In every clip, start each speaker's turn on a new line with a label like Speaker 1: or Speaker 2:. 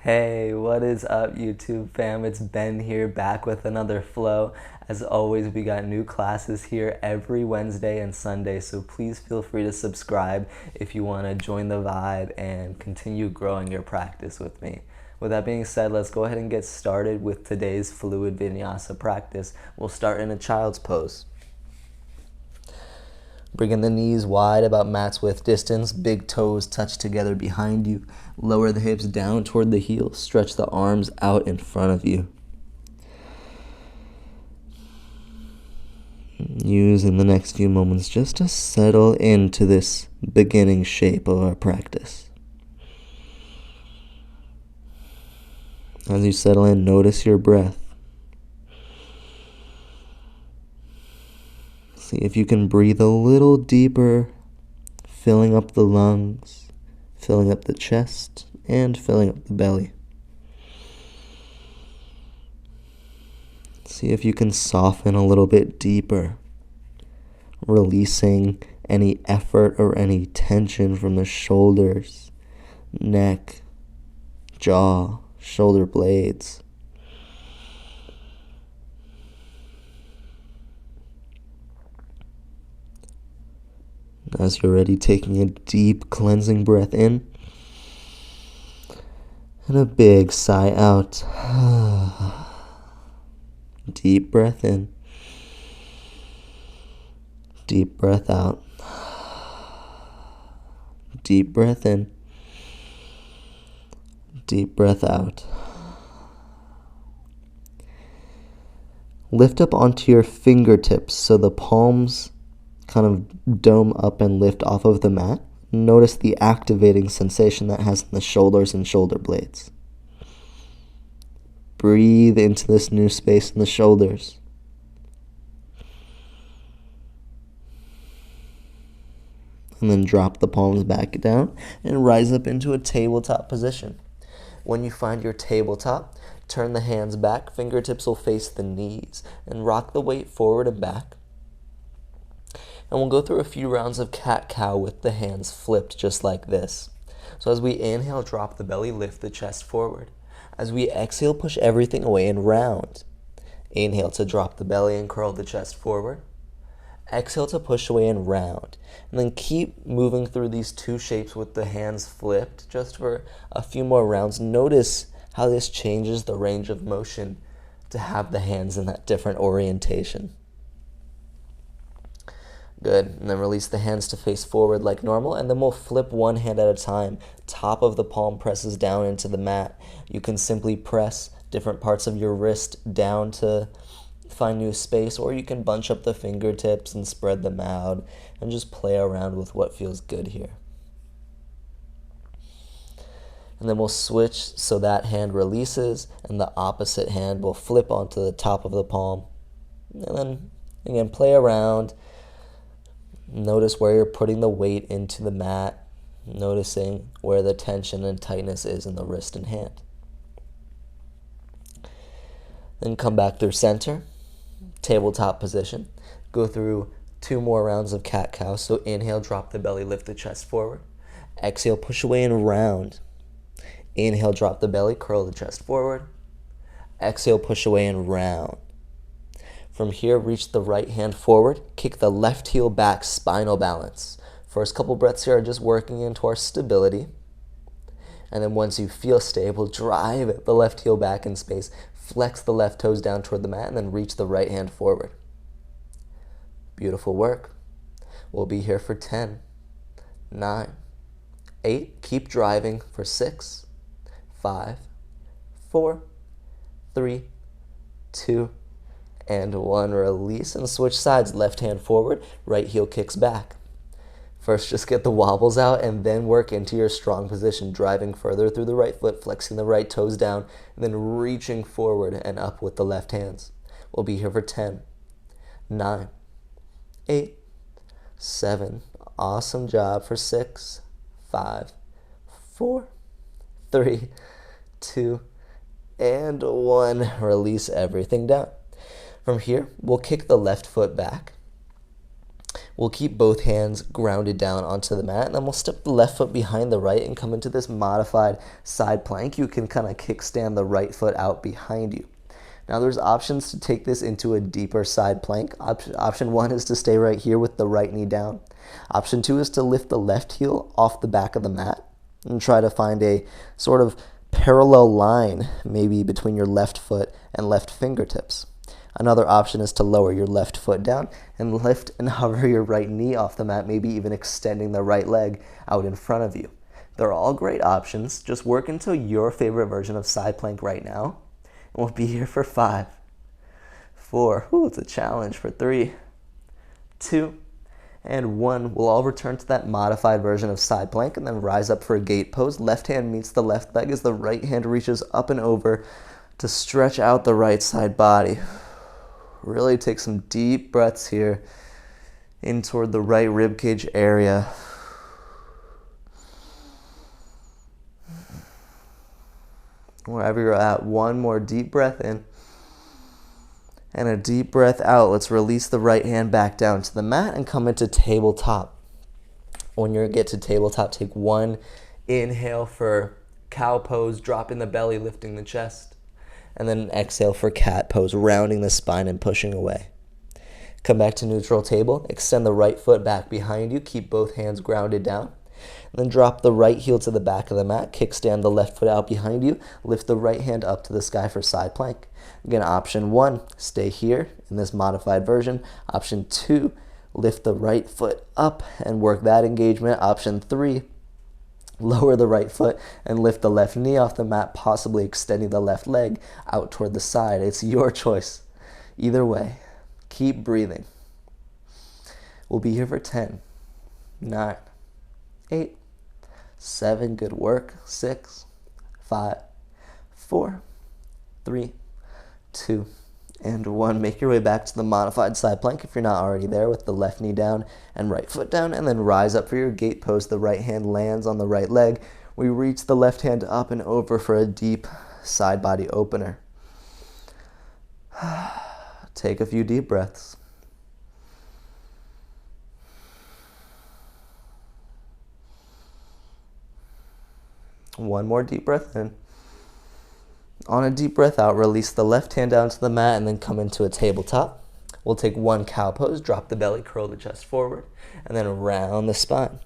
Speaker 1: Hey, what is up, YouTube fam? It's Ben here, back with another flow. As always, we got new classes here every Wednesday and Sunday, so please feel free to subscribe if you want to join the vibe and continue growing your practice with me. With that being said, let's go ahead and get started with today's fluid vinyasa practice. We'll start in a child's pose. Bringing the knees wide, about mat's width distance, big toes touch together behind you. Lower the hips down toward the heels, stretch the arms out in front of you. Using the next few moments just to settle into this beginning shape of our practice. As you settle in, notice your breath. See if you can breathe a little deeper, filling up the lungs, filling up the chest, and filling up the belly. See if you can soften a little bit deeper, releasing any effort or any tension from the shoulders, neck, jaw, shoulder blades. As you're ready, taking a deep cleansing breath in and a big sigh out. Deep breath in, deep breath out. Deep breath in, deep breath out. Lift up onto your fingertips so the palms kind of dome up and lift off of the mat. Notice the activating sensation that has in the shoulders and shoulder blades. Breathe into this new space in the shoulders. And then drop the palms back down and rise up into a tabletop position. When you find your tabletop, turn the hands back, fingertips will face the knees, and rock the weight forward and back. And we'll go through a few rounds of cat-cow with the hands flipped just like this. So as we inhale, drop the belly, lift the chest forward. As we exhale, push everything away and round. Inhale to drop the belly and curl the chest forward. Exhale to push away and round. And then keep moving through these two shapes with the hands flipped just for a few more rounds. Notice how this changes the range of motion to have the hands in that different orientation. Good, and then release the hands to face forward like normal, and then we'll flip one hand at a time. Top of the palm presses down into the mat. You can simply press different parts of your wrist down to find new space, or you can bunch up the fingertips and spread them out and just play around with what feels good here. And then we'll switch so that hand releases and the opposite hand will flip onto the top of the palm. And then again, play around. Notice where you're putting the weight into the mat, noticing where the tension and tightness is in the wrist and hand. Then come back through center, tabletop position. Go through 2 more rounds of cat-cow. So inhale, drop the belly, lift the chest forward. Exhale, push away and round. Inhale, drop the belly, curl the chest forward. Exhale, push away and round. From here, reach the right hand forward, kick the left heel back, spinal balance. First couple breaths here are just working into our stability. And then once you feel stable, drive the left heel back in space, flex the left toes down toward the mat, and then reach the right hand forward. Beautiful work. We'll be here for 10, 9, 8. Keep driving for 6, 5, 4, 3, 2, and 1. Release and switch sides. Left hand forward, right heel kicks back. First, just get the wobbles out and then work into your strong position, driving further through the right foot, flexing the right toes down, and then reaching forward and up with the left hands. We'll be here for 10, 9, 8, 7. Awesome job for 6, 5, 4, 3, 2, and 1. Release everything down. From here, we'll kick the left foot back. We'll keep both hands grounded down onto the mat, and then we'll step the left foot behind the right and come into this modified side plank. You can kind of kickstand the right foot out behind you. Now there's options to take this into a deeper side plank. Option 1 is to stay right here with the right knee down. Option 2 is to lift the left heel off the back of the mat and try to find a sort of parallel line maybe between your left foot and left fingertips. Another option is to lower your left foot down and lift and hover your right knee off the mat, maybe even extending the right leg out in front of you. They're all great options. Just work into your favorite version of side plank right now. And we'll be here for 5, 4, it's a challenge, for 3, 2, and 1. We'll all return to that modified version of side plank and then rise up for a gate pose. Left hand meets the left leg as the right hand reaches up and over to stretch out the right side body. Really take some deep breaths here in toward the right rib cage area. Wherever you're at, one more deep breath in and a deep breath out. Let's release the right hand back down to the mat and come into tabletop. When you get to tabletop, take one inhale for cow pose, dropping the belly, lifting the chest. And then exhale for cat pose, rounding the spine and pushing away. Come back to neutral table. Extend the right foot back behind you. Keep both hands grounded down. And then drop the right heel to the back of the mat. Kickstand the left foot out behind you. Lift the right hand up to the sky for side plank. Again, option 1, stay here in this modified version. Option 2, lift the right foot up and work that engagement. Option 3, lower the right foot and lift the left knee off the mat, possibly extending the left leg out toward the side. It's your choice. Either way, keep breathing. We'll be here for 10, 9, 8, 7, good work, 6, 5, 4, 3, 2, and 1. Make your way back to the modified side plank if you're not already there, with the left knee down and right foot down, and then rise up for your gate pose. The right hand lands on the right leg. We reach the left hand up and over for a deep side body opener. Take a few deep breaths. One more deep breath in. On a deep breath out, release the left hand down to the mat and then come into a tabletop. We'll take one cow pose, drop the belly, curl the chest forward, and then round the spine.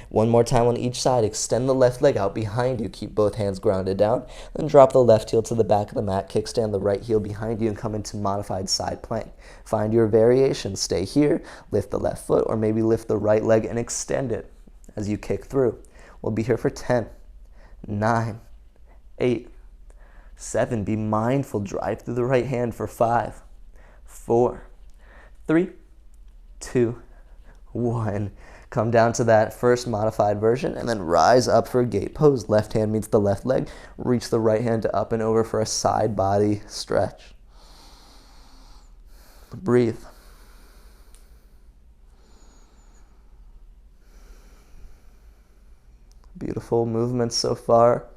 Speaker 1: One more time on each side. Extend the left leg out behind you. Keep both hands grounded down. Then drop the left heel to the back of the mat. Kickstand the right heel behind you and come into modified side plank. Find your variation. Stay here. Lift the left foot or maybe lift the right leg and extend it as you kick through. We'll be here for 10, 9, 8, 7. Be mindful. Drive through the right hand for 5, 4, 3, 2, 1. Come down to that first modified version and then rise up for a gate pose. Left hand meets the left leg. Reach the right hand to up and over for a side body stretch. Breathe. Beautiful movements so far.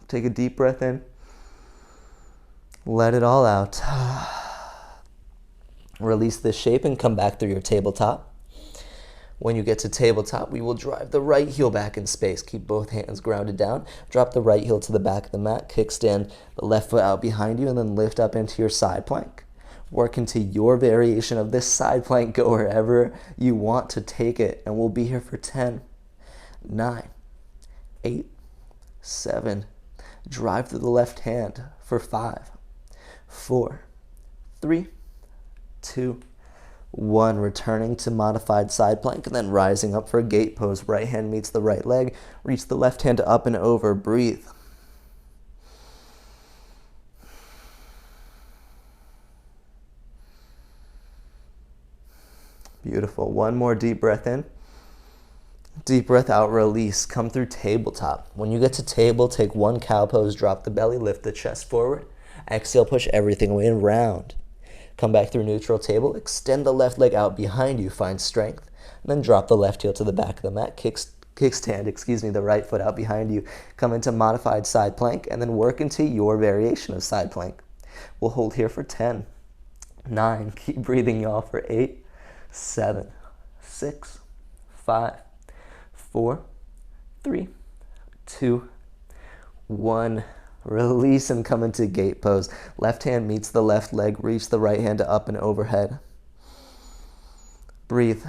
Speaker 1: Take a deep breath in. Let it all out. Release this shape and come back through your tabletop. When you get to tabletop, we will drive the right heel back in space. Keep both hands grounded down. Drop the right heel to the back of the mat. Kickstand the left foot out behind you and then lift up into your side plank. Work into your variation of this side plank. Go wherever you want to take it. And we'll be here for 10, 9, 8, 7. Drive through the left hand for 5, 4, 3, 2, 1. Returning to modified side plank and then rising up for a gate pose. Right hand meets the right leg. Reach the left hand up and over. Breathe. Beautiful. One more deep breath in. Deep breath out, release. Come through tabletop. When you get to table, take one cow pose, drop the belly, lift the chest forward. Exhale, push everything away and round. Come back through neutral table. Extend the left leg out behind you. Find strength. And then drop the left heel to the back of the mat. Kickstand, the right foot out behind you. Come into modified side plank and then work into your variation of side plank. We'll hold here for 10, 9. Keep breathing, y'all, for 8, 7, 6, 5, 4, 3, 2, 1. Release and come into gate pose. Left hand meets the left leg. Reach the right hand up and overhead. Breathe.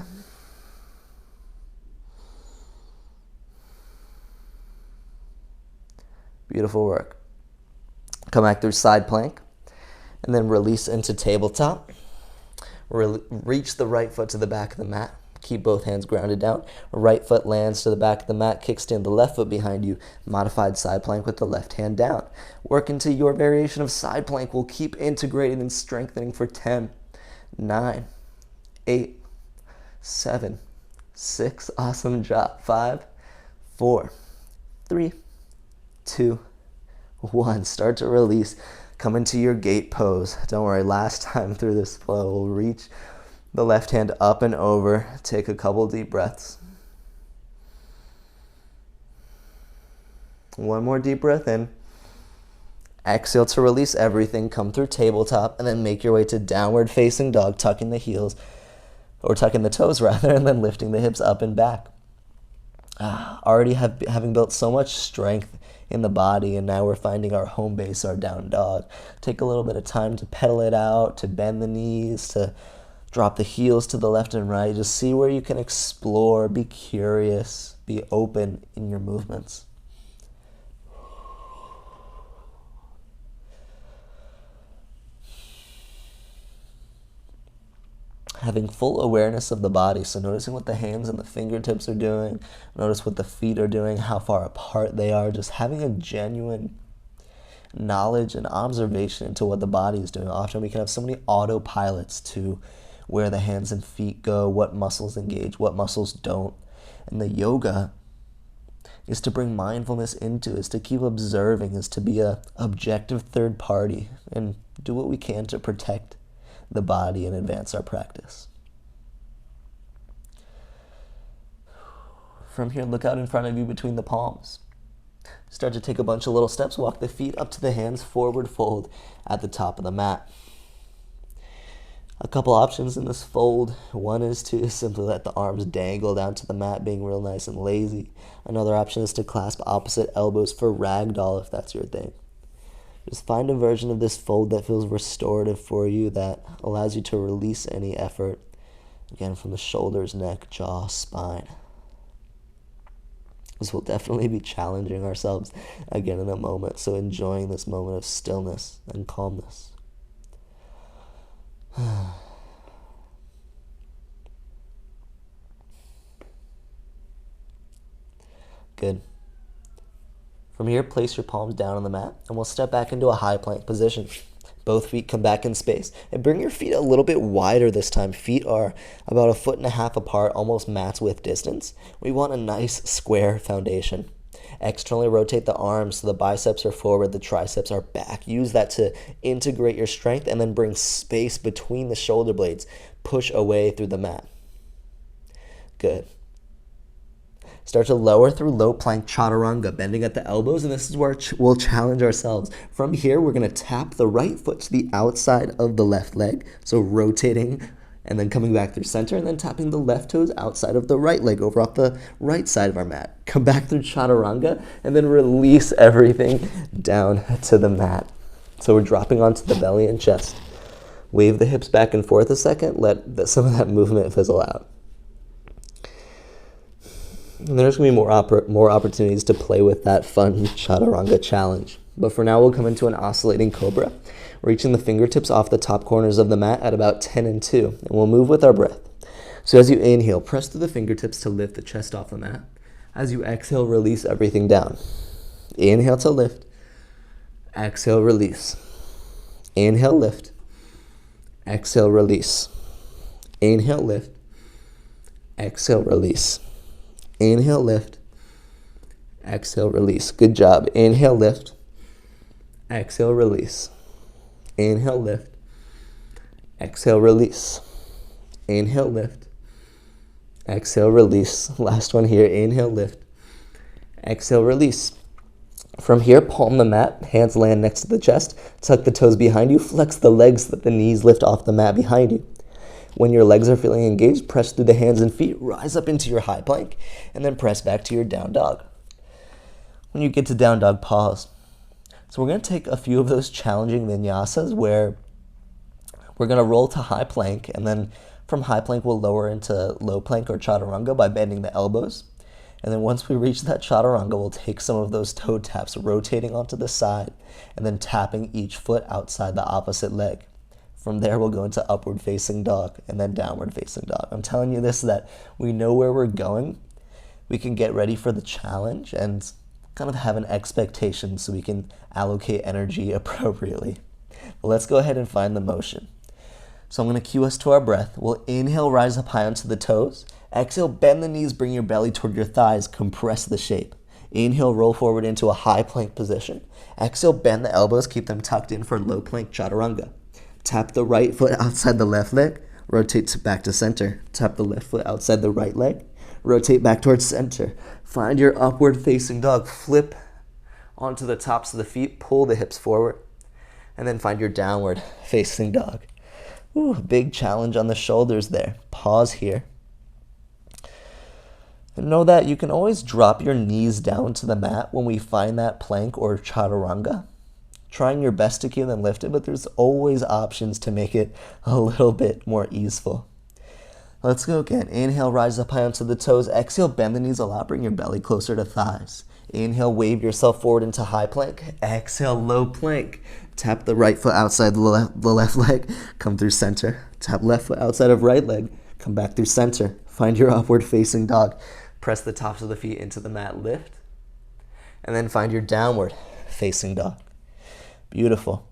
Speaker 1: Beautiful work. Come back through side plank and then release into tabletop. Reach the right foot to the back of the mat. Keep both hands grounded down. Right foot lands to the back of the mat. Kickstand the left foot behind you. Modified side plank with the left hand down. Work into your variation of side plank. We'll keep integrating and strengthening for 10, 9, 8, 7, 6. Awesome job. 5, 4, 3, 2, 1. Start to release. Come into your gate pose. Don't worry, last time through this flow, we'll reach the left hand up and over. Take a couple deep breaths. One more deep breath in. Exhale to release everything. Come through tabletop and then make your way to downward facing dog, tucking the heels, or tucking the toes rather, and then lifting the hips up and back. Already having built so much strength in the body, and now we're finding our home base, our down dog. Take a little bit of time to pedal it out, to bend the knees, to drop the heels to the left and right. Just see where you can explore, be curious, be open in your movements. Having full awareness of the body, so noticing what the hands and the fingertips are doing, notice what the feet are doing, how far apart they are, just having a genuine knowledge and observation into what the body is doing. Often we can have so many autopilots to where the hands and feet go, what muscles engage, what muscles don't. And the yoga is to bring mindfulness into, is to keep observing, is to be a objective third party and do what we can to protect the body and advance our practice. From here, look out in front of you between the palms. Start to take a bunch of little steps. Walk the feet up to the hands, forward fold at the top of the mat. A couple options in this fold. One is to simply let the arms dangle down to the mat, being real nice and lazy. Another option is to clasp opposite elbows for ragdoll, if that's your thing. Just find a version of this fold that feels restorative for you, that allows you to release any effort, again, from the shoulders, neck, jaw, spine. This will definitely be challenging ourselves again in a moment, so enjoying this moment of stillness and calmness. Good. From here, place your palms down on the mat, and we'll step back into a high plank position. Both feet come back in space, and bring your feet a little bit wider this time. Feet are about 1.5 feet apart, almost mat's width distance. We want a nice square foundation. Externally rotate the arms so the biceps are forward, the triceps are back. Use that to integrate your strength and then bring space between the shoulder blades. Push away through the mat. Good. Start to lower through low plank chaturanga, bending at the elbows, and this is where we'll challenge ourselves. From here, we're going to tap the right foot to the outside of the left leg, so rotating and then coming back through center, and then tapping the left toes outside of the right leg over off the right side of our mat. Come back through chaturanga, and then release everything down to the mat. So we're dropping onto the belly and chest. Wave the hips back and forth a second, let some of that movement fizzle out. And there's going to be more opportunities to play with that fun chaturanga challenge. But for now, we'll come into an oscillating cobra, reaching the fingertips off the top corners of the mat at about 10 and 2. And we'll move with our breath. So as you inhale, press through the fingertips to lift the chest off the mat. As you exhale, release everything down. Inhale to lift. Exhale, release. Inhale, lift. Exhale, release. Inhale, lift. Exhale, release. Inhale, lift. Exhale, release. Good job. Inhale, lift. Exhale, release. Inhale, lift. Exhale, release. Inhale, lift. Exhale, release. Last one here. Inhale, lift. Exhale, release. From here, palm the mat, hands land next to the chest, tuck the toes behind you, flex the legs so that the knees lift off the mat behind you. When your legs are feeling engaged, press through the hands and feet, rise up into your high plank, and then press back to your down dog. When you get to down dog, pause. So we're going to take a few of those challenging vinyasas where we're going to roll to high plank, and then from high plank we'll lower into low plank or chaturanga by bending the elbows. And then once we reach that chaturanga, we'll take some of those toe taps, rotating onto the side, and then tapping each foot outside the opposite leg. From there, we'll go into upward facing dog and then downward facing dog. I'm telling you this so that we know where we're going. We can get ready for the challenge and kind of have an expectation so we can allocate energy appropriately. But let's go ahead and find the motion. So I'm going to cue us to our breath. We'll inhale, rise up high onto the toes. Exhale, bend the knees, bring your belly toward your thighs, compress the shape. Inhale, roll forward into a high plank position. Exhale, bend the elbows, keep them tucked in for low plank chaturanga. Tap the right foot outside the left leg, rotate back to center. Tap the left foot outside the right leg, rotate back towards center. Find your upward facing dog, flip onto the tops of the feet, pull the hips forward, and then find your downward facing dog. Ooh, big challenge on the shoulders there. Pause here. And know that you can always drop your knees down to the mat when we find that plank or chaturanga. Trying your best to keep them lifted, but there's always options to make it a little bit more easeful. Let's go again. Inhale, rise up high onto the toes. Exhale, bend the knees a lot, bring your belly closer to thighs. Inhale, wave yourself forward into high plank. Exhale, low plank. Tap the right foot outside the left leg, come through center. Tap left foot outside of right leg, come back through center. Find your upward facing dog. Press the tops of the feet into the mat, lift. And then find your downward facing dog. Beautiful.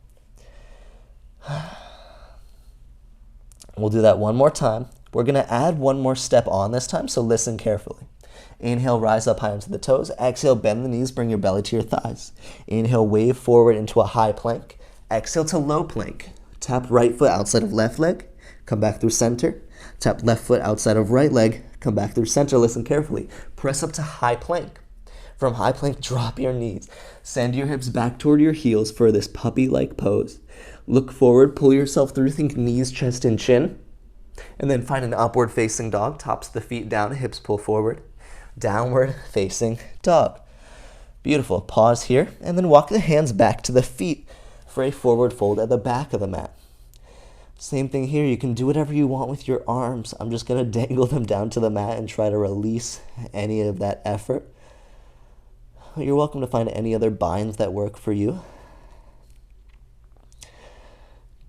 Speaker 1: We'll do that one more time. We're going to add one more step on this time, so listen carefully. Inhale, rise up high onto the toes. Exhale, bend the knees, bring your belly to your thighs. Inhale, wave forward into a high plank. Exhale to low plank. Tap right foot outside of left leg. Come back through center. Tap left foot outside of right leg. Come back through center. Listen carefully. Press up to high plank. From high plank, drop your knees. Send your hips back toward your heels for this puppy-like pose. Look forward, pull yourself through. Think knees, chest, and chin. And then find an upward facing dog. Tops of the feet down, hips pull forward. Downward facing dog. Beautiful. Pause here and then walk the hands back to the feet for a forward fold at the back of the mat. Same thing here. You can do whatever you want with your arms. I'm just going to dangle them down to the mat and try to release any of that effort. You're welcome to find any other binds that work for you.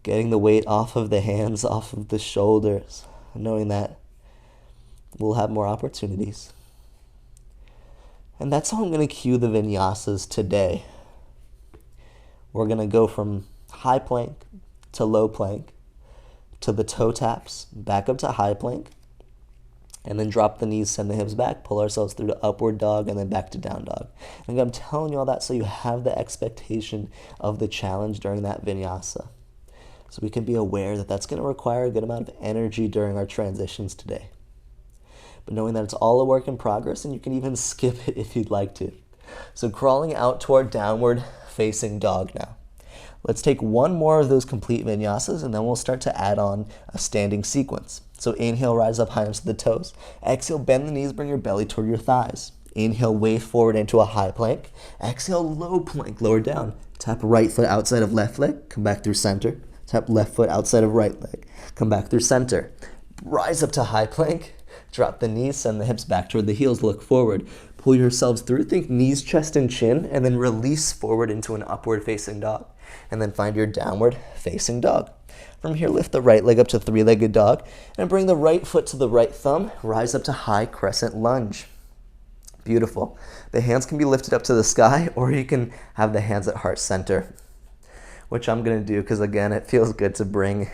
Speaker 1: Getting the weight off of the hands, off of the shoulders, knowing that we'll have more opportunities. And that's how I'm going to cue the vinyasas today. We're going to go from high plank to low plank to the toe taps, back up to high plank, and then drop the knees, send the hips back, pull ourselves through to upward dog, and then back to down dog. And I'm telling you all that so you have the expectation of the challenge during that vinyasa. So we can be aware that that's going to require a good amount of energy during our transitions today. But knowing that it's all a work in progress, and you can even skip it if you'd like to. So crawling out toward downward facing dog now. Let's take one more of those complete vinyasas, and then we'll start to add on a standing sequence. So inhale, rise up high onto the toes. Exhale, bend the knees, bring your belly toward your thighs. Inhale, wave forward into a high plank. Exhale, low plank, lower down. Tap right foot outside of left leg, come back through center. Tap left foot outside of right leg, come back through center. Rise up to high plank. Drop the knees, send the hips back toward the heels, look forward. Pull yourselves through, think knees, chest, and chin, and then release forward into an upward facing dog. And then find your downward facing dog. From here, lift the right leg up to three-legged dog, and bring the right foot to the right thumb. Rise up to high crescent lunge. Beautiful. The hands can be lifted up to the sky, or you can have the hands at heart center, which I'm going to do because, again, it feels good to bring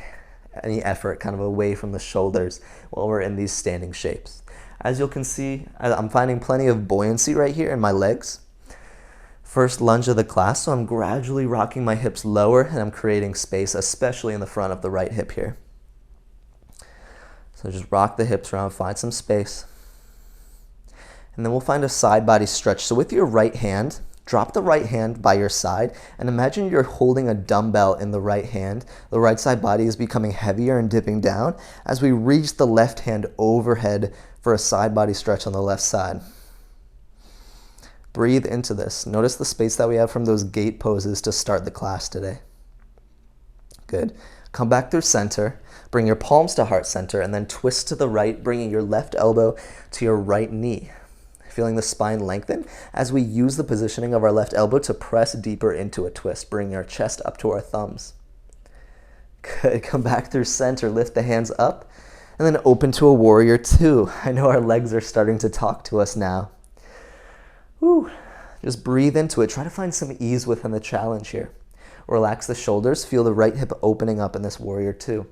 Speaker 1: any effort kind of away from the shoulders while we're in these standing shapes. As you can see, I'm finding plenty of buoyancy right here in my legs. First lunge of the class, so I'm gradually rocking my hips lower and I'm creating space, especially in the front of the right hip here. So just rock the hips around, find some space. And then we'll find a side body stretch. So with your right hand, Drop the right hand by your side and imagine you're holding a dumbbell in the right hand. The right side body is becoming heavier and dipping down as we reach the left hand overhead for a side body stretch on the left side. Breathe into this. Notice the space that we have from those gate poses to start the class today. Good. Come back through center. Bring your palms to heart center and then twist to the right, bringing your left elbow to your right knee. Feeling the spine lengthen as we use the positioning of our left elbow to press deeper into a twist, bringing our chest up to our thumbs. Good. Come back through center, lift the hands up, and then open to a warrior two. I know our legs are starting to talk to us now. Whew. Just breathe into it. Try to find some ease within the challenge here. Relax the shoulders. Feel the right hip opening up in this warrior two.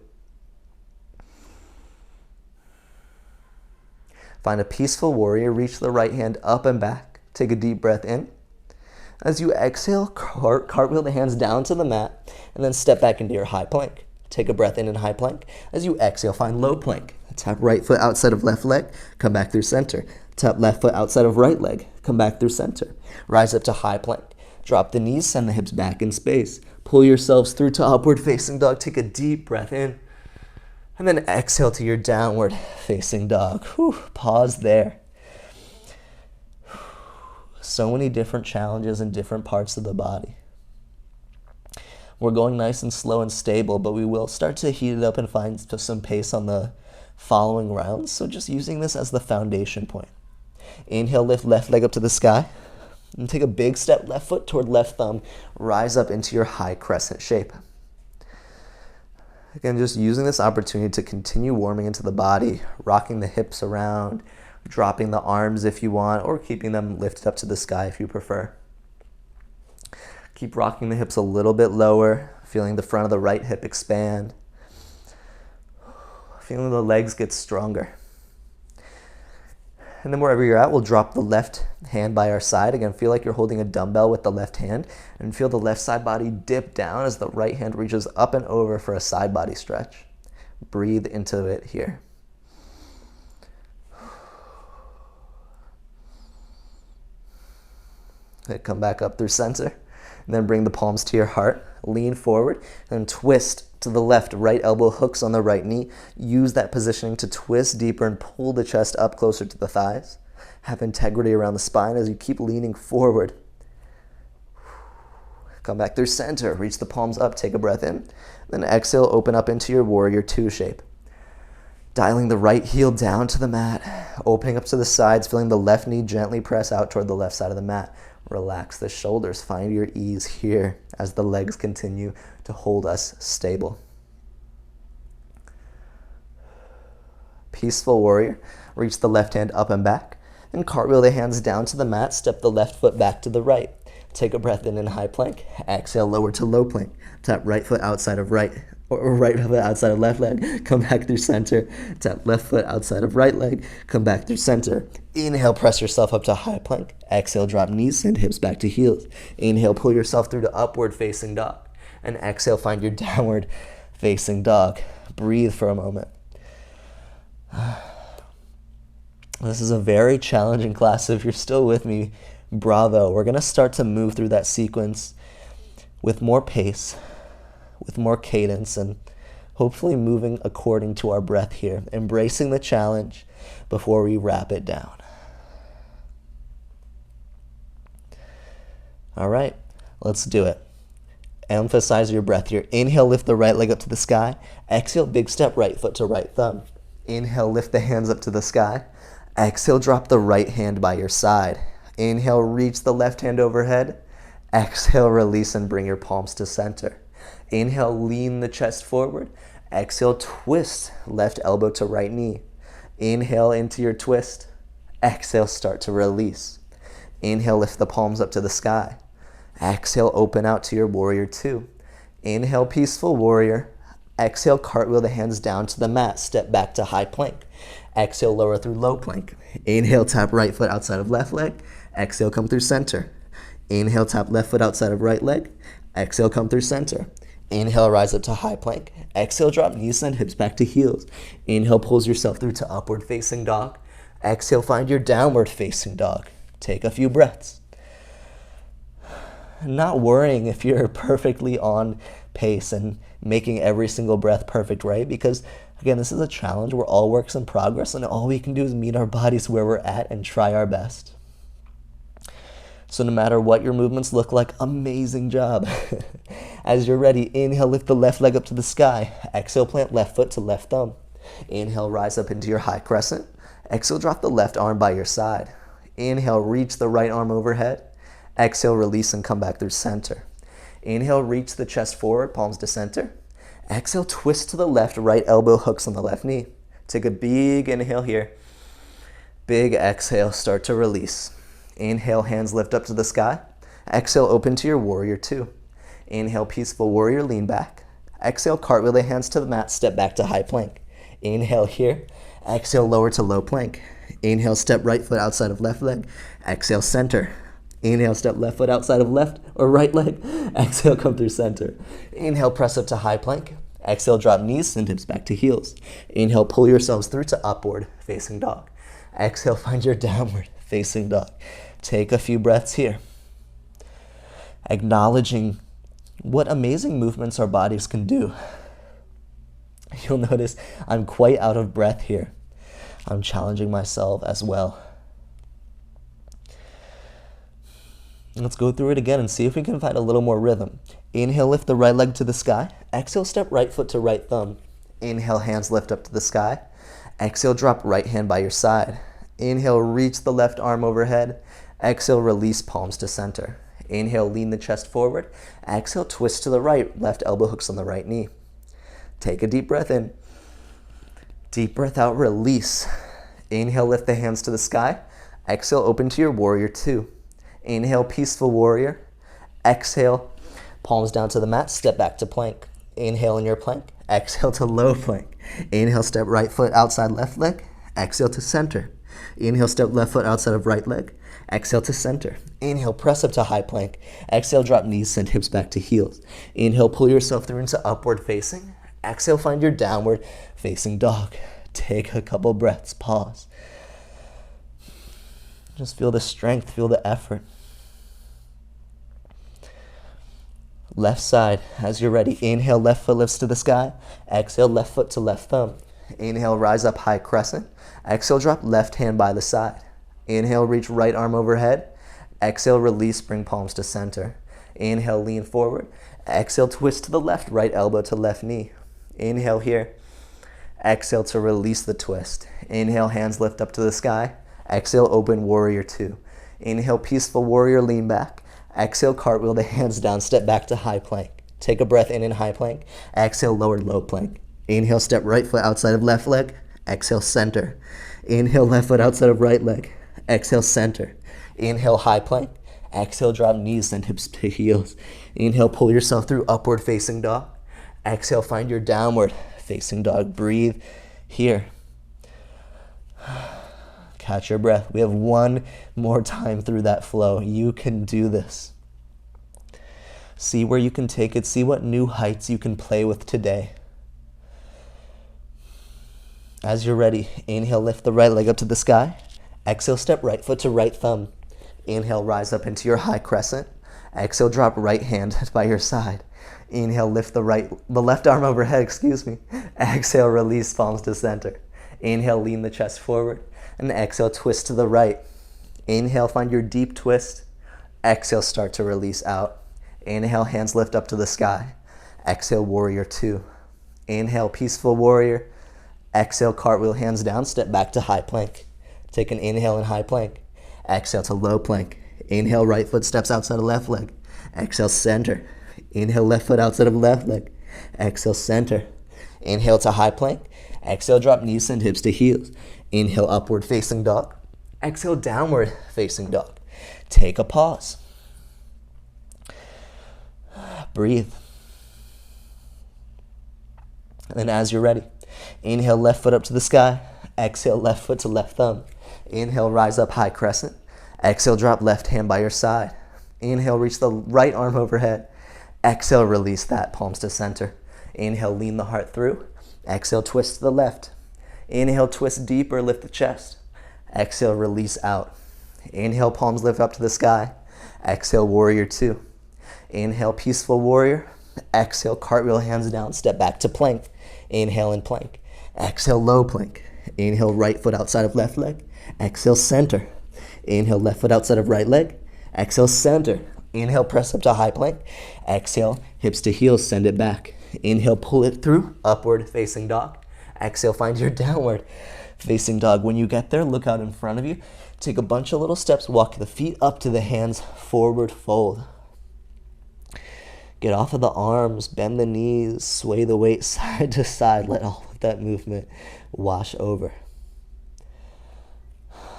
Speaker 1: Find a peaceful warrior. Reach the right hand up and back. Take a deep breath in. As you exhale, cartwheel the hands down to the mat and then step back into your high plank. Take a breath in high plank. As you exhale, find low plank. Tap right foot outside of left leg. Come back through center. Tap left foot outside of right leg. Come back through center. Rise up to high plank. Drop the knees, send the hips back in space. Pull yourselves through to upward facing dog. Take a deep breath in. And then exhale to your downward facing dog. Whew, pause there. So many different challenges in different parts of the body. We're going nice and slow and stable, but we will start to heat it up and find some pace on the following rounds. So just using this as the foundation point. Inhale, lift left leg up to the sky. And take a big step left foot toward left thumb. Rise up into your high crescent shape. Again, just using this opportunity to continue warming into the body, rocking the hips around, dropping the arms if you want, or keeping them lifted up to the sky if you prefer. Keep rocking the hips a little bit lower, feeling the front of the right hip expand. Feeling the legs get stronger. And then wherever you're at, we'll drop the left hand by our side. Again, feel like you're holding a dumbbell with the left hand and feel the left side body dip down as the right hand reaches up and over for a side body stretch. Breathe into it here. Okay, come back up through center. And then bring the palms to your heart. Lean forward and twist to the left. Right elbow hooks on the right knee. Use that positioning to twist deeper and pull the chest up closer to the thighs. Have integrity around the spine as you keep leaning forward. Come back through center. Reach the palms up. Take a breath in. Then exhale, open up into your warrior two shape. Dialing the right heel down to the mat. Opening up to the sides. Feeling the left knee gently press out toward the left side of the mat. Relax the shoulders. Find your ease here as the legs continue to hold us stable. Peaceful warrior. Reach the left hand up and back and cartwheel the hands down to the mat. Step the left foot back to the right. Take a breath in high plank. Exhale, lower to low plank. Tap right foot outside of right or right foot outside of left leg. Come back through center. Tap left foot outside of right leg. Come back through center. Inhale, press yourself up to high plank. Exhale, drop knees, send hips back to heels. Inhale, pull yourself through to upward facing dog. And exhale, find your downward facing dog. Breathe for a moment. This is a very challenging class. If you're still with me, bravo. We're going to start to move through that sequence with more pace, with more cadence, and hopefully moving according to our breath here, embracing the challenge before we wrap it down. All right, let's do it. Emphasize your breath here. Inhale, lift the right leg up to the sky. Exhale, big step, right foot to right thumb. Inhale, lift the hands up to the sky. Exhale, drop the right hand by your side. Inhale, reach the left hand overhead. Exhale, release and bring your palms to center. Inhale, lean the chest forward. Exhale, twist left elbow to right knee. Inhale into your twist. Exhale, start to release. Inhale, lift the palms up to the sky. Exhale, open out to your warrior two. Inhale, peaceful warrior. Exhale, cartwheel the hands down to the mat. Step back to high plank. Exhale, lower through low plank. Inhale, tap right foot outside of left leg. Exhale, come through center. Inhale, tap left foot outside of right leg. Exhale, come through center. Inhale, rise up to high plank. Exhale, drop knees, send hips back to heels. Inhale, pulls yourself through to upward facing dog. Exhale, find your downward facing dog. Take a few breaths. not worrying if you're perfectly on pace and making every single breath perfect, right? Because again, this is a challenge. We're all works in progress, and all we can do is meet our bodies where we're at and try our best. So no matter what your movements look like, amazing job. As you're ready, inhale, lift the left leg up to the sky. Exhale, plant left foot to left thumb. Inhale, rise up into your high crescent. Exhale, drop the left arm by your side. Inhale, reach the right arm overhead. Exhale, release and come back through center. Inhale, reach the chest forward, palms to center. Exhale, twist to the left, right elbow hooks on the left knee. Take a big inhale here. Big exhale, start to release. Inhale, hands lift up to the sky. Exhale, open to your warrior two. Inhale, peaceful warrior, lean back. Exhale, cartwheel the hands to the mat, step back to high plank. Inhale here. Exhale, lower to low plank. Inhale, step right foot outside of left leg. Exhale, center. Inhale, step left foot outside of left or right leg. Exhale, come through center. Inhale, press up to high plank. Exhale, drop knees and hips back to heels. Inhale, pull yourselves through to upward facing dog. Exhale, find your downward facing dog. Take a few breaths here. Acknowledging what amazing movements our bodies can do. You'll notice I'm quite out of breath here. I'm challenging myself as well. Let's go through it again and see if we can find a little more rhythm. Inhale, lift the right leg to the sky. Exhale, step right foot to right thumb. Inhale, hands lift up to the sky. Exhale, drop right hand by your side. Inhale, reach the left arm overhead. Exhale, release palms to center. Inhale, lean the chest forward. Exhale, twist to the right, left elbow hooks on the right knee. Take a deep breath in. Deep breath out, release. Inhale, lift the hands to the sky. Exhale, open to your warrior two. Inhale, peaceful warrior. Exhale, palms down to the mat, step back to plank. Inhale in your plank. Exhale to low plank. Inhale, step right foot outside left leg. Exhale to center. Inhale, step left foot outside of right leg. Exhale to center. Inhale, press up to high plank. Exhale, drop knees, send hips back to heels. Inhale, pull yourself through into upward facing. Exhale, find your downward facing dog. Take a couple breaths, pause. Just feel the strength, feel the effort. Left side, as you're ready. Inhale, left foot lifts to the sky. Exhale, left foot to left thumb. Inhale, rise up high crescent. Exhale, drop left hand by the side. Inhale, reach right arm overhead. Exhale, release, bring palms to center. Inhale, lean forward. Exhale, twist to the left, right elbow to left knee. Inhale here. Exhale to release the twist. Inhale, hands lift up to the sky. Exhale, open warrior two. Inhale, peaceful warrior, lean back. Exhale, cartwheel the hands down, step back to high plank. Take a breath in high plank. Exhale, lower low plank. Inhale, step right foot outside of left leg. Exhale, center. Inhale, left foot outside of right leg. Exhale, center. Inhale, high plank. Exhale, drop knees and hips to heels. Inhale, pull yourself through upward facing dog. Exhale, find your downward facing dog. Breathe here. Catch your breath. We have one more time through that flow. You can do this. See where you can take it. See what new heights you can play with today. As you're ready, inhale, lift the right leg up to the sky. Exhale, step right foot to right thumb. Inhale, rise up into your high crescent. Exhale, drop right hand by your side. Inhale, lift the left arm overhead, Exhale, release palms to center. Inhale, lean the chest forward. And exhale, twist to the right. Inhale, find your deep twist. Exhale, start to release out. Inhale, hands lift up to the sky. Exhale, warrior two. Inhale, peaceful warrior. Exhale, cartwheel hands down, step back to high plank. Take an inhale in high plank. Exhale to low plank. Inhale, right foot steps outside of left leg. Exhale, center. Inhale, left foot outside of left leg. Exhale, center. Inhale to high plank. Exhale, drop knees, send hips to heels. Inhale, upward facing dog. Exhale, downward facing dog. Take a pause. Breathe. And then as you're ready, inhale, left foot up to the sky. Exhale, left foot to left thumb. Inhale, rise up high crescent. Exhale, drop left hand by your side. Inhale, reach the right arm overhead. Exhale, release that, palms to center. Inhale, lean the heart through. Exhale, twist to the left. Inhale, twist deeper, lift the chest. Exhale, release out. Inhale, palms lift up to the sky. Exhale, warrior two. Inhale, peaceful warrior. Exhale, cartwheel, hands down, step back to plank. Inhale and plank. Exhale, low plank. Inhale, right foot outside of left leg. Exhale, center. Inhale, left foot outside of right leg. Exhale, center. Inhale, press up to high plank. Exhale, hips to heels, send it back. Inhale, pull it through, upward facing dog. Exhale, find your downward facing dog. When you get there, look out in front of you. Take a bunch of little steps, walk the feet up to the hands, forward fold. Get off of the arms, bend the knees, sway the weight side to side. Let all of that movement wash over.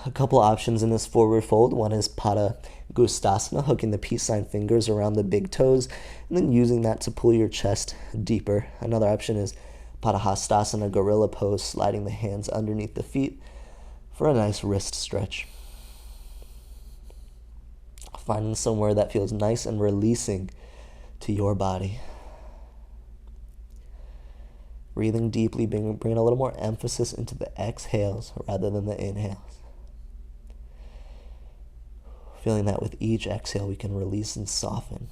Speaker 1: A couple options in this forward fold. One is Tadasana, hooking the peace sign fingers around the big toes, and then using that to pull your chest deeper. Another option is Padahastasana, gorilla pose, sliding the hands underneath the feet for a nice wrist stretch. Finding somewhere that feels nice and releasing to your body. Breathing deeply, bringing a little more emphasis into the exhales rather than the inhales. Feeling that with each exhale we can release and soften.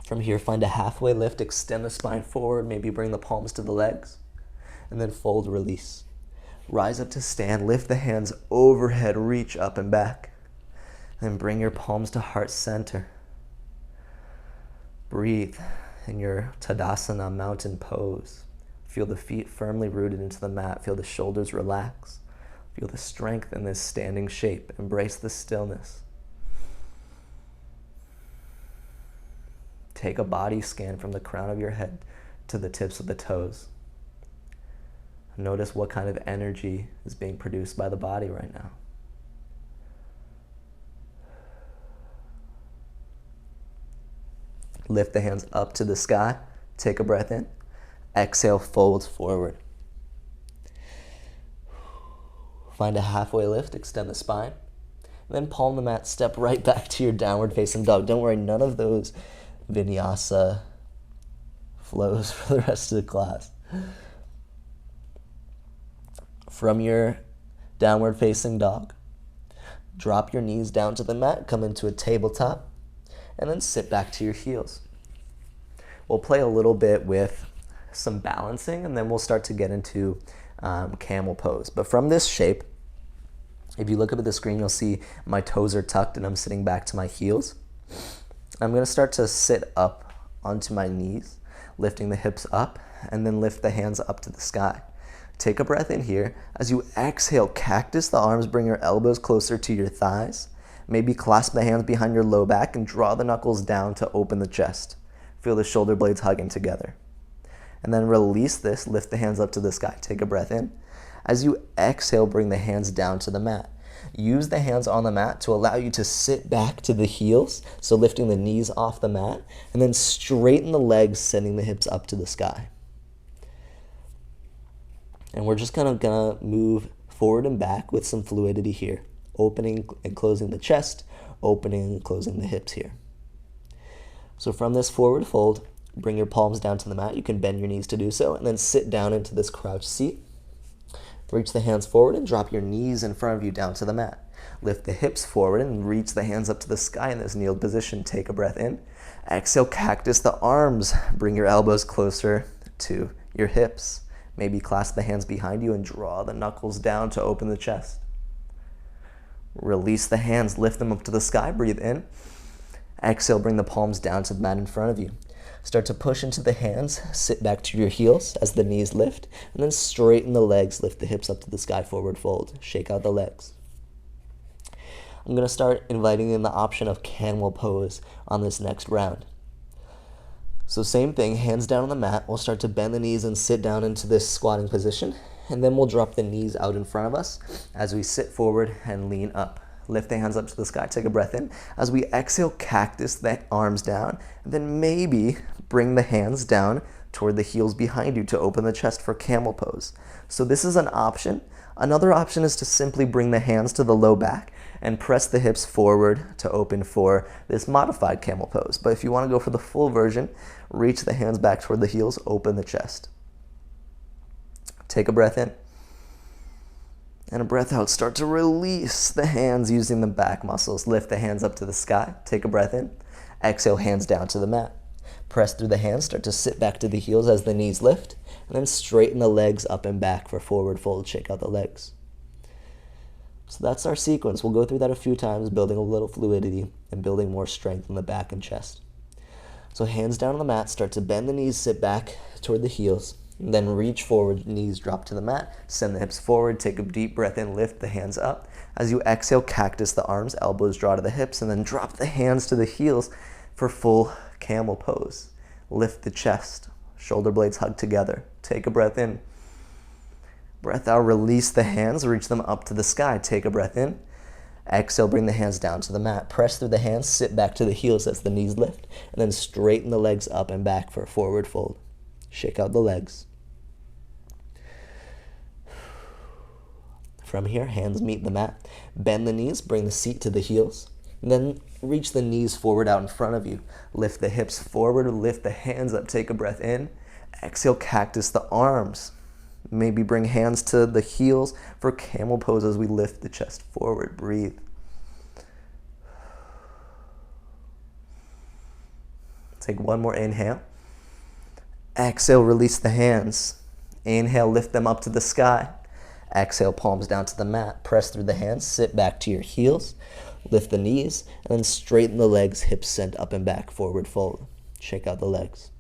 Speaker 1: From here, find a halfway lift, extend the spine forward, maybe bring the palms to the legs, and then fold, release. Rise up to stand, lift the hands overhead, reach up and back. Then bring your palms to heart center. Breathe in your Tadasana, mountain pose. Feel the feet firmly rooted into the mat. Feel the shoulders relax. Feel the strength in this standing shape. Embrace the stillness. Take a body scan from the crown of your head to the tips of the toes. Notice what kind of energy is being produced by the body right now. Lift the hands up to the sky. Take a breath in. Exhale, fold forward. Find a halfway lift, extend the spine. Then palm the mat, step right back to your downward facing dog. Don't worry, none of those Vinyasa flows for the rest of the class. From your downward facing dog, drop your knees down to the mat, come into a tabletop, and then sit back to your heels. We'll play a little bit with some balancing, and then we'll start to get into camel pose. But from this shape, if you look up at the screen, you'll see my toes are tucked and I'm sitting back to my heels. I'm going to start to sit up onto my knees, lifting the hips up, and then lift the hands up to the sky. Take a breath in here. As you exhale, cactus the arms, bring your elbows closer to your thighs. Maybe clasp the hands behind your low back and draw the knuckles down to open the chest. Feel the shoulder blades hugging together. And then release this, lift the hands up to the sky. Take a breath in. As you exhale, bring the hands down to the mat. Use the hands on the mat to allow you to sit back to the heels, so lifting the knees off the mat, and then straighten the legs, sending the hips up to the sky. And we're just kind of gonna move forward and back with some fluidity here. Opening and closing the chest, opening and closing the hips here. So from this forward fold, bring your palms down to the mat. You can bend your knees to do so, and then sit down into this crouch seat. Reach the hands forward and drop your knees in front of you down to the mat. Lift the hips forward and reach the hands up to the sky in this kneeled position. Take a breath in. Exhale, cactus the arms. Bring your elbows closer to your hips. Maybe clasp the hands behind you and draw the knuckles down to open the chest. Release the hands, lift them up to the sky. Breathe in. Exhale, bring the palms down to the mat in front of you. Start to push into the hands, sit back to your heels as the knees lift, and then straighten the legs, lift the hips up to the sky, forward fold. Shake out the legs. I'm going to start inviting in the option of camel pose on this next round. So same thing, hands down on the mat. We'll start to bend the knees and sit down into this squatting position, and then we'll drop the knees out in front of us as we sit forward and lean up. Lift the hands up to the sky, take a breath in. As we exhale, cactus the arms down, and then maybe bring the hands down toward the heels behind you to open the chest for camel pose. So this is an option. Another option is to simply bring the hands to the low back and press the hips forward to open for this modified camel pose. But if you want to go for the full version, reach the hands back toward the heels, open the chest. Take a breath in. And a breath out. Start to release the hands using the back muscles. Lift the hands up to the sky. Take a breath in. Exhale, hands down to the mat. Press through the hands. Start to sit back to the heels as the knees lift. And then straighten the legs up and back for forward fold. Shake out the legs. So that's our sequence. We'll go through that a few times, building a little fluidity and building more strength in the back and chest. So hands down on the mat. Start to bend the knees, sit back toward the heels. And then reach forward, knees drop to the mat. Send the hips forward. Take a deep breath in. Lift the hands up. As you exhale, cactus the arms. Elbows draw to the hips. And then drop the hands to the heels for full camel pose. Lift the chest. Shoulder blades hug together. Take a breath in. Breath out, release the hands, reach them up to the sky. Take a breath in. Exhale, bring the hands down to the mat. Press through the hands, sit back to the heels as the knees lift, and then straighten the legs up and back for a forward fold. Shake out the legs. From here, hands meet the mat. Bend the knees, bring the seat to the heels, and then reach the knees forward out in front of you. Lift the hips forward, lift the hands up, take a breath in. Exhale, cactus the arms. Maybe bring hands to the heels for camel pose as we lift the chest forward. Breathe. Take one more inhale. Exhale, release the hands. Inhale, lift them up to the sky. Exhale, palms down to the mat. Press through the hands, sit back to your heels. Lift the knees, and then straighten the legs, hips sent up and back, forward fold. Shake out the legs.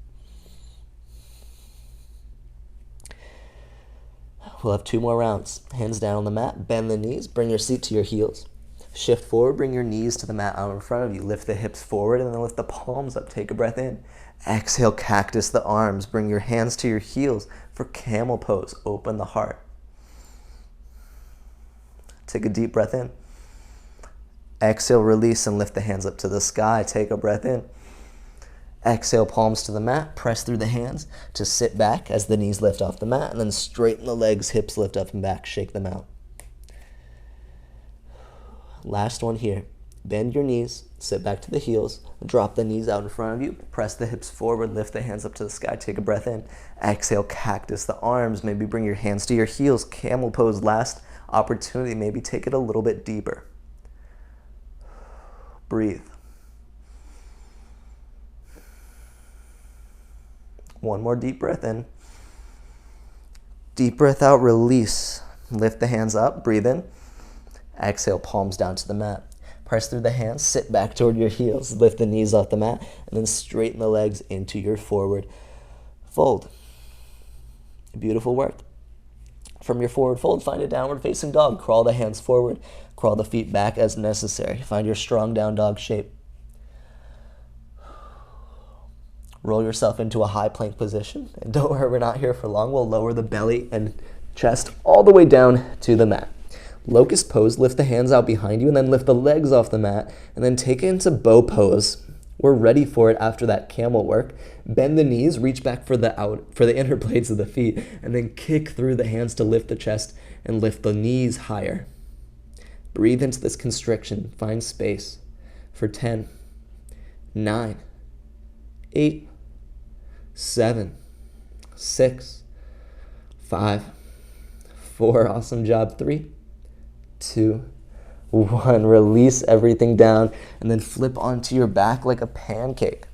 Speaker 1: We'll have 2 more rounds. Hands down on the mat, bend the knees, bring your seat to your heels. Shift forward, bring your knees to the mat out in front of you. Lift the hips forward and then lift the palms up. Take a breath in. Exhale, cactus the arms. Bring your hands to your heels for camel pose. Open the heart. Take a deep breath in. Exhale, release and lift the hands up to the sky. Take a breath in. Exhale, palms to the mat. Press through the hands to sit back as the knees lift off the mat, and then straighten the legs, hips lift up and back. Shake them out. Last one here. Bend your knees, sit back to the heels, drop the knees out in front of you, press the hips forward, lift the hands up to the sky, take a breath in. Exhale, cactus the arms. Maybe bring your hands to your heels. Camel pose, last opportunity. Maybe take it a little bit deeper. Breathe. One more deep breath in. Deep breath out, release. Lift the hands up, breathe in. Exhale, palms down to the mat. Press through the hands, sit back toward your heels, lift the knees off the mat, and then straighten the legs into your forward fold. Beautiful work. From your forward fold, find a downward facing dog. Crawl the hands forward, crawl the feet back as necessary. Find your strong down dog shape. Roll yourself into a high plank position. And don't worry, we're not here for long. We'll lower the belly and chest all the way down to the mat. Locust pose, lift the hands out behind you and then lift the legs off the mat and then take it into bow pose. We're ready for it after that camel work. Bend the knees, reach back for the inner blades of the feet, and then kick through the hands to lift the chest and lift the knees higher. Breathe into this constriction. Find space for 10, 9, 8, 7, 6, 5, 4. Awesome job. 3, 2, 1. Release everything down and then flip onto your back like a pancake.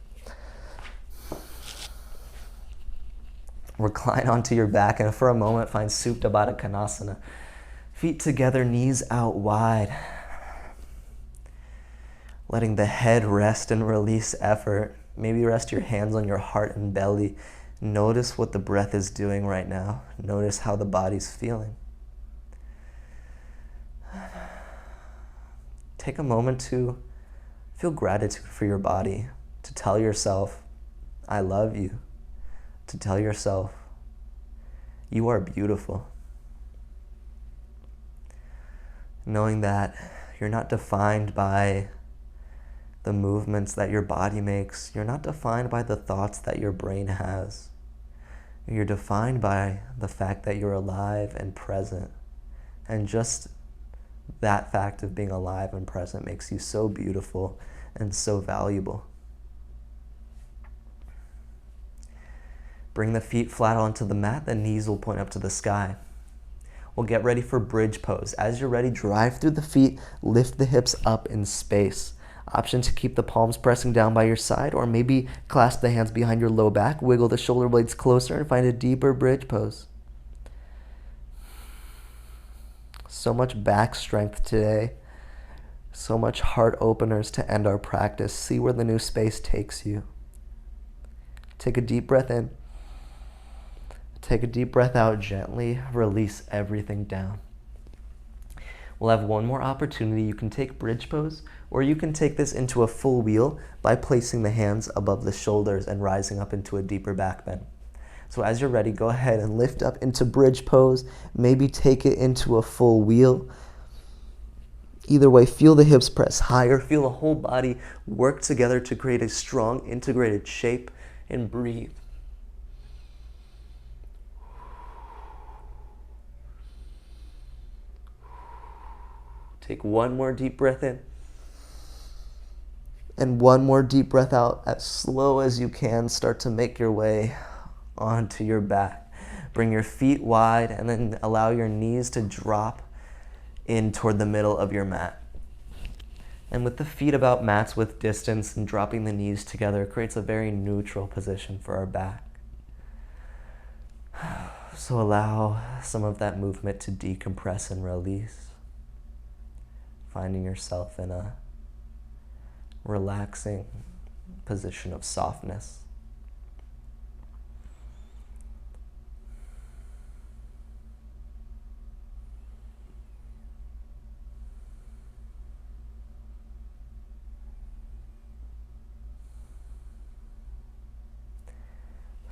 Speaker 1: Recline onto your back and for a moment find Supta Baddha Konasana. Feet together, knees out wide. Letting the head rest and release effort. Maybe rest your hands on your heart and belly. Notice what the breath is doing right now. Notice how the body's feeling. Take a moment to feel gratitude for your body, to tell yourself, I love you, to tell yourself, you are beautiful. Knowing that you're not defined by the movements that your body makes. You're not defined by the thoughts that your brain has. You're defined by the fact that you're alive and present. And just that fact of being alive and present makes you so beautiful and so valuable. Bring the feet flat onto the mat, the knees will point up to the sky. We'll get ready for bridge pose. As you're ready, drive through the feet, lift the hips up in space. Option to keep the palms pressing down by your side, or maybe clasp the hands behind your low back, wiggle the shoulder blades closer, and find a deeper bridge pose. So much back strength today. So much heart openers to end our practice. See where the new space takes you. Take a deep breath in. Take a deep breath out, gently release everything down. We'll have one more opportunity. You can take bridge pose, or you can take this into a full wheel by placing the hands above the shoulders and rising up into a deeper back bend. So as you're ready, go ahead and lift up into bridge pose. Maybe take it into a full wheel. Either way, feel the hips press higher, feel the whole body work together to create a strong integrated shape, and breathe. Take one more deep breath in. And one more deep breath out. As slow as you can, start to make your way onto your back. Bring your feet wide and then allow your knees to drop in toward the middle of your mat. And with the feet about mat's width distance and dropping the knees together, it creates a very neutral position for our back. So allow some of that movement to decompress and release. Finding yourself in a relaxing position of softness.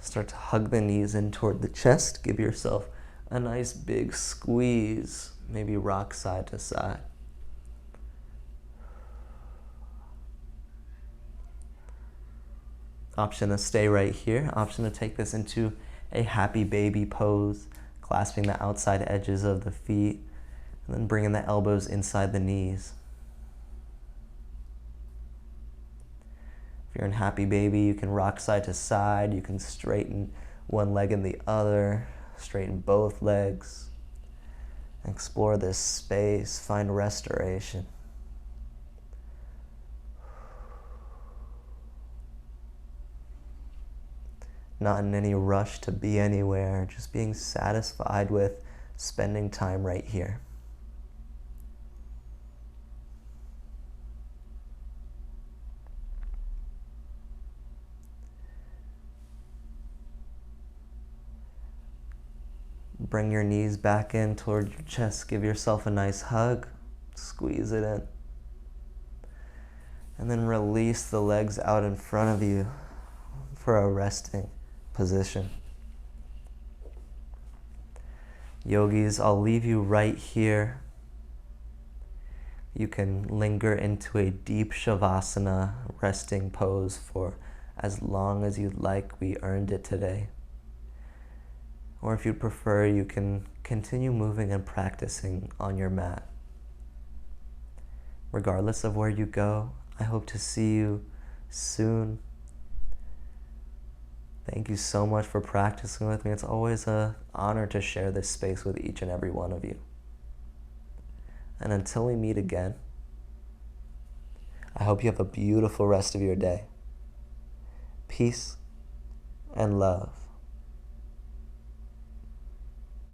Speaker 1: Start to hug the knees in toward the chest. Give yourself a nice big squeeze. Maybe rock side to side. Option to stay right here. Option to take this into a happy baby pose, clasping the outside edges of the feet, and then bringing the elbows inside the knees. If you're in happy baby, you can rock side to side. You can straighten one leg and the other, straighten both legs. Explore this space, find restoration. Not in any rush to be anywhere, just being satisfied with spending time right here. Bring your knees back in toward your chest. Give yourself a nice hug. Squeeze it in. And then release the legs out in front of you for a resting position. Yogis, I'll leave you right here. You can linger into a deep Shavasana resting pose for as long as you'd like. We earned it today. Or if you'd prefer, you can continue moving and practicing on your mat. Regardless of where you go, I hope to see you soon. Thank you so much for practicing with me. It's always an honor to share this space with each and every one of you. And until we meet again, I hope you have a beautiful rest of your day. Peace and love.